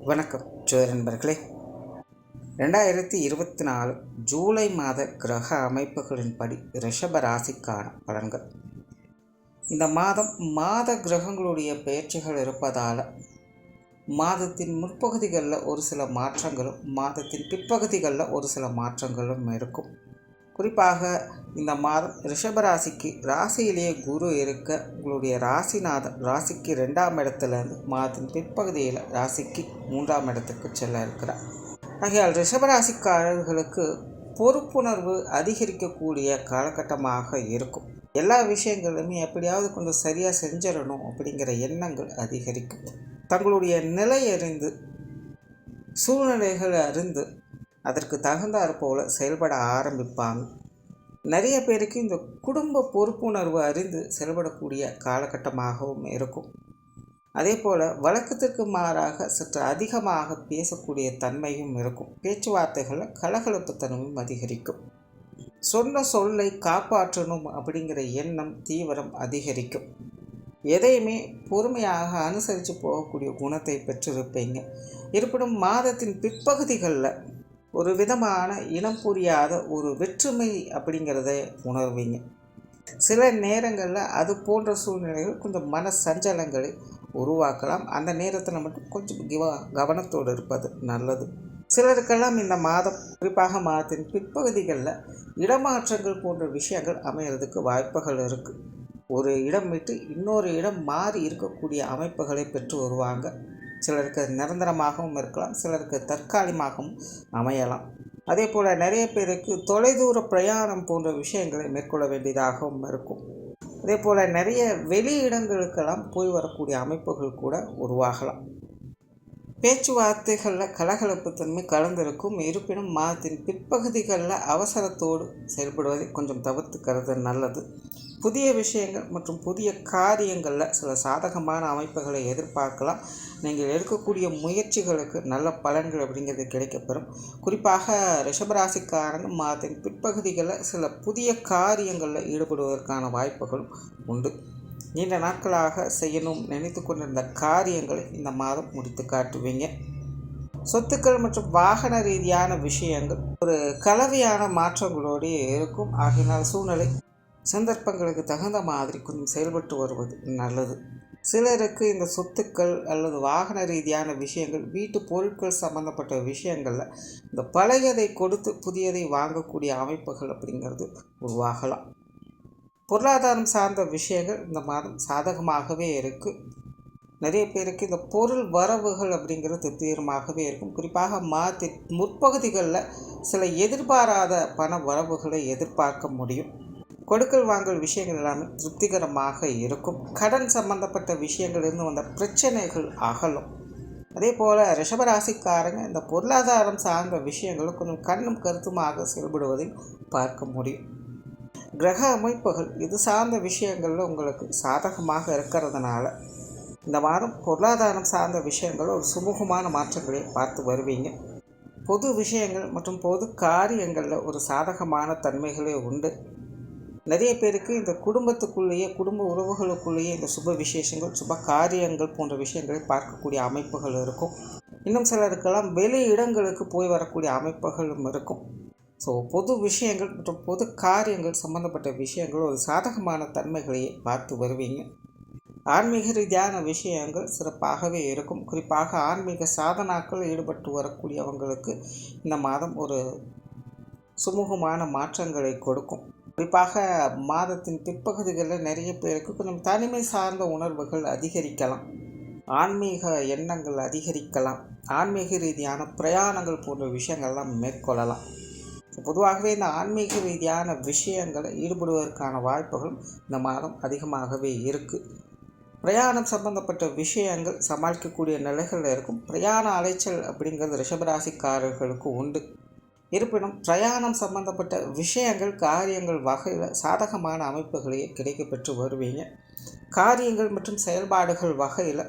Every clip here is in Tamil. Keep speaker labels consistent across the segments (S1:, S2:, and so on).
S1: வணக்கம் ஜோதி நண்பர்களே. 2024 ஜூலை மாத கிரக அமைப்புகளின்படி ரிஷப ராசிக்கான பலன்கள். இந்த மாத கிரகங்களுடைய பெயர்ச்சிகள் இருப்பதால் மாதத்தின் முற்பகுதிகளில் ஒரு சில மாற்றங்களும் மாதத்தின் பிற்பகுதிகளில் ஒரு சில மாற்றங்களும் இருக்கும். குறிப்பாக இந்த மாதம் ரிஷபராசிக்கு ராசியிலேயே குரு இருக்க உங்களுடைய ராசிநாதன் ராசிக்கு 2ஆம் இடத்துலேருந்து மாதத்தின் பிற்பகுதியில் ராசிக்கு 3ஆம் இடத்துக்கு செல்ல இருக்கிறார். ஆகையால் ரிஷபராசிக்காரர்களுக்கு பொறுப்புணர்வு அதிகரிக்கக்கூடிய காலகட்டமாக இருக்கும். எல்லா விஷயங்களுமே எப்படியாவது கொஞ்சம் சரியாக செஞ்சிடணும் அப்படிங்கிற எண்ணங்கள் அதிகரிக்கும். தங்களுடைய நிலை அறிந்து சூழ்நிலைகள் அறிந்து அதற்கு தகுந்தாற் போல் செயல்பட ஆரம்பிப்பாங்க. நிறைய பேருக்கு இந்த குடும்ப பொறுப்புணர்வு அறிந்து செயல்படக்கூடிய காலகட்டமாகவும் இருக்கும். அதே போல் வழக்கத்திற்கு மாறாக சற்று அதிகமாக பேசக்கூடிய தன்மையும் இருக்கும். பேச்சுவார்த்தைகளில் கலகலப்பு தன்மையும் அதிகரிக்கும். சொன்ன சொல்லை காப்பாற்றணும் அப்படிங்கிற எண்ணம் தீவிரம் அதிகரிக்கும். எதையுமே பொறுமையாக அனுசரித்து போகக்கூடிய குணத்தை பெற்றிருப்பீங்க. இருப்பினும் மாதத்தின் பிற்பகுதிகளில் ஒரு விதமான இனம் புரியாத ஒரு வெற்றுமை அப்படிங்கிறத உணர்வீங்க. சில நேரங்களில் அது போன்ற சூழ்நிலைகள் கொஞ்சம் மன சஞ்சலங்களை உருவாக்கலாம். அந்த நேரத்தில் மட்டும் கொஞ்சம் கவனத்தோடு இருப்பது நல்லது. சிலருக்கெல்லாம் இந்த மாதம், குறிப்பாக மாதத்தின் பிற்பகுதிகளில் இடமாற்றங்கள் போன்ற விஷயங்கள் அமைகிறதுக்கு வாய்ப்புகள் இருக்குது. ஒரு இடம் விட்டு இன்னொரு இடம் மாறி இருக்கக்கூடிய அமைப்புகளை பெற்று வருவாங்க. சிலருக்கு நிரந்தரமாகவும் இருக்கலாம், சிலருக்கு தற்காலிகமாகவும் அமையலாம். அதே போல் நிறைய பேருக்கு தொலைதூர பிரயாணம் போன்ற விஷயங்களை மேற்கொள்ள வேண்டியதாகவும் இருக்கும். அதே போல் நிறைய வெளி இடங்களுக்கெல்லாம் போய் வரக்கூடிய அமைப்புகள் கூட உருவாகலாம். பேச்சுவார்த்தைகளில் கலகலப்பு தன்மை கலந்திருக்கும். இருப்பினும் மாதத்தின் பிற்பகுதிகளில் அவசரத்தோடு செயல்படுவதை கொஞ்சம் தவிர்த்துக்கிறது நல்லது. புதிய விஷயங்கள் மற்றும் புதிய காரியங்களில் சில சாதகமான அமைப்புகளை எதிர்பார்க்கலாம். நீங்கள் எடுக்கக்கூடிய முயற்சிகளுக்கு நல்ல பலன்கள் அப்படிங்கிறது கிடைக்கப்பெறும். குறிப்பாக ரிஷபராசிக்காரங்க மாதத்தின் பிற்பகுதிகளில் சில புதிய காரியங்களில் ஈடுபடுவதற்கான வாய்ப்புகளும் உண்டு. நீண்ட நாட்களாக செய்யணும் நினைத்து கொண்டிருந்த காரியங்களை இந்த மாதம் முடித்து காட்டுவீங்க. சொத்துக்கள் மற்றும் வாகன ரீதியான விஷயங்கள் ஒரு கலவையான மாற்றங்களோடு இருக்கும். ஆகினால் சூழ்நிலை சந்தர்ப்பங்களுக்கு தகுந்த மாதிரி கொஞ்சம் செயல்பட்டு வருவது நல்லது. சிலருக்கு இந்த சொத்துக்கள் அல்லது வாகன ரீதியான விஷயங்கள், வீட்டு பொருட்கள் சம்பந்தப்பட்ட விஷயங்களில் இந்த பழையதை கொடுத்து புதியதை வாங்கக்கூடிய அமைப்புகள் அப்படிங்கிறது உருவாகலாம். பொருளாதாரம் சார்ந்த விஷயங்கள் இந்த மாதம் சாதகமாகவே இருக்குது. நிறைய பேருக்கு இந்த பொருள் வரவுகள் அப்படிங்கிறது திருப்திகரமாகவே இருக்கும். குறிப்பாக மாதத்தின் முற்பகுதிகளில் சில எதிர்பாராத பண வரவுகளை எதிர்பார்க்க முடியும். கொடுக்கல் வாங்கல் விஷயங்கள் எல்லாமே திருப்திகரமாக இருக்கும். கடன் சம்பந்தப்பட்ட விஷயங்களிலிருந்து வந்த பிரச்சனைகள் அகலும். அதே போல் ரிஷபராசிக்காரங்க இந்த பொருளாதாரம் சார்ந்த விஷயங்களும் கொஞ்சம் கண்ணும் கருத்துமாக செயல்படுவதை பார்க்க முடியும். கிரக அமைப்புகள் இது சார்ந்த விஷயங்களில் உங்களுக்கு சாதகமாக இருக்கிறதுனால இந்த மாதம் பொருளாதாரம் சார்ந்த விஷயங்கள் ஒரு சுமூகமான மாற்றங்களை பார்த்து வருவீங்க. பொது விஷயங்கள் மற்றும் பொது காரியங்களில் ஒரு சாதகமான தன்மைகளே உண்டு. நிறைய பேருக்கு இந்த குடும்பத்துக்குள்ளேயே, குடும்ப உறவுகளுக்குள்ளேயே இந்த சுப விசேஷங்கள், சுப காரியங்கள் போன்ற விஷயங்களை பார்க்கக்கூடிய அமைப்புகள் இருக்கும். இன்னும் சிலருக்கெல்லாம் வெளி இடங்களுக்கு போய் வரக்கூடிய அமைப்புகளும் இருக்கும். ஸோ பொது விஷயங்கள் மற்றும் பொது காரியங்கள் சம்பந்தப்பட்ட விஷயங்கள் ஒரு சாதகமான தன்மைகளையே பார்த்து வருவீங்க. ஆன்மீக ரீதியான விஷயங்கள் சிறப்பாகவே இருக்கும். குறிப்பாக ஆன்மீக சாதனாக்கள் ஈடுபட்டு வரக்கூடியவங்களுக்கு இந்த மாதம் ஒரு சுமூகமான மாற்றங்களை கொடுக்கும். குறிப்பாக மாதத்தின் பிற்பகுதிகளில் நிறைய பேருக்கு கொஞ்சம் தனிமை சார்ந்த உணர்வுகள் அதிகரிக்கலாம். ஆன்மீக எண்ணங்கள் அதிகரிக்கலாம். ஆன்மீக ரீதியான பிரயாணங்கள் போன்ற விஷயங்கள்லாம் மேற்கொள்ளலாம். பொதுவாகவே இந்த ஆன்மீக ரீதியான விஷயங்களை ஈடுபடுவதற்கான வாய்ப்புகளும் இந்த மாதம் அதிகமாகவே இருக்குது. பிரயாணம் சம்பந்தப்பட்ட விஷயங்கள் சமாளிக்கக்கூடிய நிலைகளில் இருக்கும். பிரயாண அலைச்சல் அப்படிங்கிறது ரிஷபராசிக்காரர்களுக்கு உண்டு. இருப்பினும் பிரயாணம் சம்பந்தப்பட்ட விஷயங்கள், காரியங்கள் வகையில் சாதகமான அமைப்புகளையே கிடைக்கப்பெற்று வருவீங்க. காரியங்கள் மற்றும் செயல்பாடுகள் வகையில்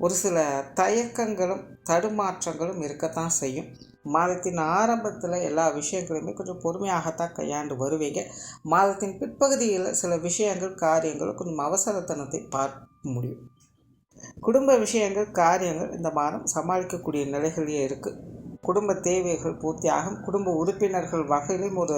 S1: ஒரு சில தயக்கங்களும் தடுமாற்றங்களும் இருக்கத்தான் செய்யும். மாதத்தின் ஆரம்பத்தில் எல்லா விஷயங்களுமே கொஞ்சம் பொறுமையாகத்தான் கையாண்டு வருவீங்க. மாதத்தின் பிற்பகுதியில் சில விஷயங்கள், காரியங்கள் கொஞ்சம் அவசரத்தனத்தை பார்க்க முடியும். குடும்ப விஷயங்கள், காரியங்கள் இந்த மாதம் சமாளிக்கக்கூடிய நிலைகளிலே இருக்குது. குடும்ப தேவைகள் பூர்த்தியாகும். குடும்ப உறுப்பினர்கள் வகையிலும் ஒரு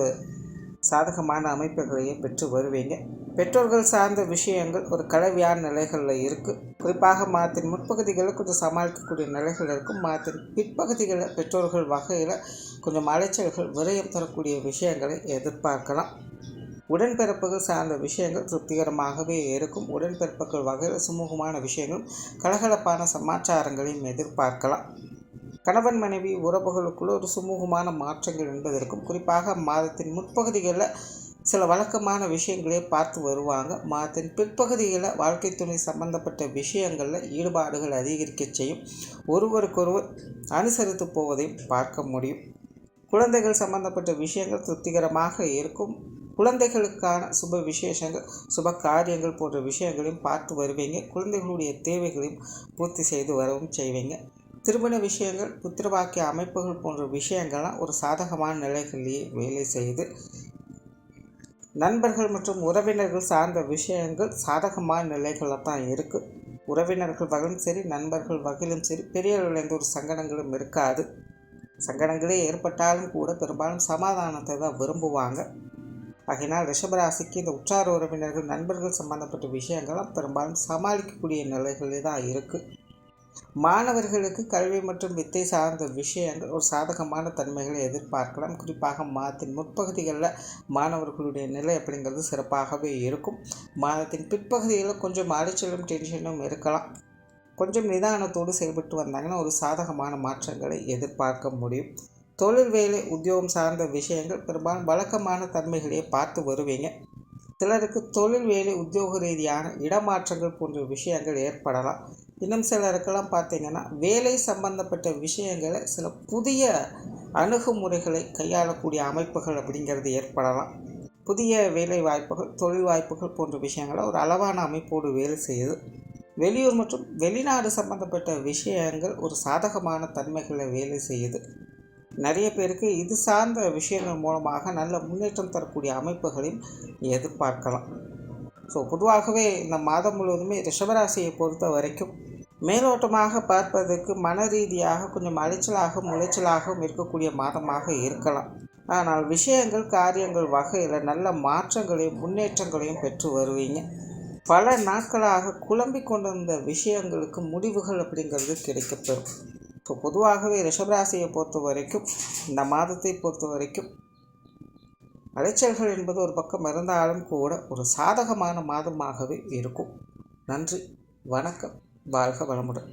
S1: சாதகமான அமைப்புகளையே பெற்று வருவீங்க. பெற்றோர்கள் சார்ந்த விஷயங்கள் ஒரு கலவையான நிலைகளில் இருக்குது. குறிப்பாக மாதத்தின் முற்பகுதிகளில் கொஞ்சம் சமாளிக்கக்கூடிய நிலைகள் இருக்கும். மாதத்தின் பிற்பகுதிகளில் பெற்றோர்கள் வகையில் கொஞ்சம் அலைச்சல்கள், விரயம் தரக்கூடிய விஷயங்களை எதிர்பார்க்கலாம். உடன்பிறப்புகள் சார்ந்த விஷயங்கள் திருப்திகரமாகவே இருக்கும். உடன்பிறப்புகள் வகையில் சுமூகமான விஷயங்களும் கலகலப்பான சமாச்சாரங்களையும் எதிர்பார்க்கலாம். கணவன் மனைவி உறவுகளுக்குள்ள ஒரு சுமூகமான மாற்றங்கள் என்பது இருக்கும். குறிப்பாக மாதத்தின் முற்பகுதிகளில் சில வழக்கமான விஷயங்களே பார்த்து வருவாங்க. மாதத்தின் பிற்பகுதிகளில் வாழ்க்கை துணை சம்பந்தப்பட்ட விஷயங்களில் ஈடுபாடுகள் அதிகரிக்க செய்யும். ஒருவருக்கொருவர் அனுசரித்து போவதையும் பார்க்க முடியும். குழந்தைகள் சம்பந்தப்பட்ட விஷயங்கள் திருப்திகரமாக இருக்கும். குழந்தைகளுக்கான சுப விசேஷங்கள், சுப காரியங்கள் போன்ற விஷயங்களையும் பார்த்து வருவீங்க. குழந்தைகளுடைய தேவைகளையும் பூர்த்தி செய்து வரவும் செய்வீங்க. திருமண விஷயங்கள், புத்திரவாக்கிய அமைப்புகள் போன்ற விஷயங்கள்லாம் ஒரு சாதகமான நிலைகளிலேயே வேலை செய்து. நண்பர்கள் மற்றும் உறவினர்கள் சார்ந்த விஷயங்கள் சாதகமான நிலைகளில் தான் இருக்குது. உறவினர்கள் வகையிலும் சரி, நண்பர்கள் வகையிலும் சரி, பெரியவர்கள் எந்த ஒரு சங்கடங்களும் இருக்காது. சங்கடங்களே ஏற்பட்டாலும் கூட பெரும்பாலும் சமாதானத்தை தான் விரும்புவாங்க. ஆகையினால் ரிஷபராசிக்கு இந்த உற்றார் உறவினர்கள், நண்பர்கள் சம்பந்தப்பட்ட விஷயங்கள்லாம் பெரும்பாலும் சமாளிக்கக்கூடிய நிலைகளே தான் இருக்குது. மாணவர்களுக்கு கல்வி மற்றும் வித்தை சார்ந்த விஷயங்கள் ஒரு சாதகமான தன்மைகளை எதிர்பார்க்கலாம். குறிப்பாக மாதத்தின் முற்பகுதிகளில் மாணவர்களுடைய நிலை அப்படிங்கிறது சிறப்பாகவே இருக்கும். மாதத்தின் பிற்பகுதியில் கொஞ்சம் அலைச்சலும் டென்ஷனும் இருக்கலாம். கொஞ்சம் நிதானத்தோடு செயல்பட்டு வந்தாங்கன்னா ஒரு சாதகமான மாற்றங்களை எதிர்பார்க்க முடியும். தொழில், வேலை, உத்தியோகம் சார்ந்த விஷயங்கள் பெரும்பாலும் வழக்கமான தன்மைகளையே பார்த்து வருவீங்க. சிலருக்கு தொழில், வேலை, உத்தியோக ரீதியான இடமாற்றங்கள் போன்ற விஷயங்கள் ஏற்படலாம். இன்னும் சிலருக்கெல்லாம் பார்த்திங்கன்னா வேலை சம்பந்தப்பட்ட விஷயங்களை சில புதிய அணுகுமுறைகளை கையாளக்கூடிய அமைப்புகள் அப்படிங்கிறது ஏற்படலாம். புதிய வேலை வாய்ப்புகள், தொழில் வாய்ப்புகள் போன்ற விஷயங்களை ஒரு அளவான அமைப்போடு வேலை செய்யுது. வெளியூர் மற்றும் வெளிநாடு சம்பந்தப்பட்ட விஷயங்கள் ஒரு சாதகமான தன்மைகளை வேலை செய்யுது. நிறைய பேருக்கு இது சார்ந்த விஷயங்கள் மூலமாக நல்ல முன்னேற்றம் தரக்கூடிய அமைப்புகளையும் எதிர்பார்க்கலாம். ஸோ பொதுவாகவே இந்த மாதம் முழுவதுமே ரிஷபராசியை பொறுத்த வரைக்கும் மேலோட்டமாக பார்ப்பதற்கு மன ரீதியாக கொஞ்சம் அலைச்சலாகவும் உளைச்சலாகவும் இருக்கக்கூடிய மாதமாக இருக்கலாம். ஆனால் விஷயங்கள், காரியங்கள் வகையில் நல்ல மாற்றங்களையும் முன்னேற்றங்களையும் பெற்று வருவீங்க. பல நாட்களாக குழம்பிக் கொண்டிருந்த விஷயங்களுக்கு முடிவுகள் அப்படிங்கிறது கிடைக்கப்பெறும். இப்போ பொதுவாகவே ரிஷபராசியை பொறுத்த வரைக்கும் இந்த மாதத்தை பொறுத்த வரைக்கும் அலைச்சல்கள் என்பது ஒரு பக்கம் இருந்தாலும் கூட ஒரு சாதகமான மாதமாகவே இருக்கும். நன்றி, வணக்கம், வாழ்க வளமுடன்.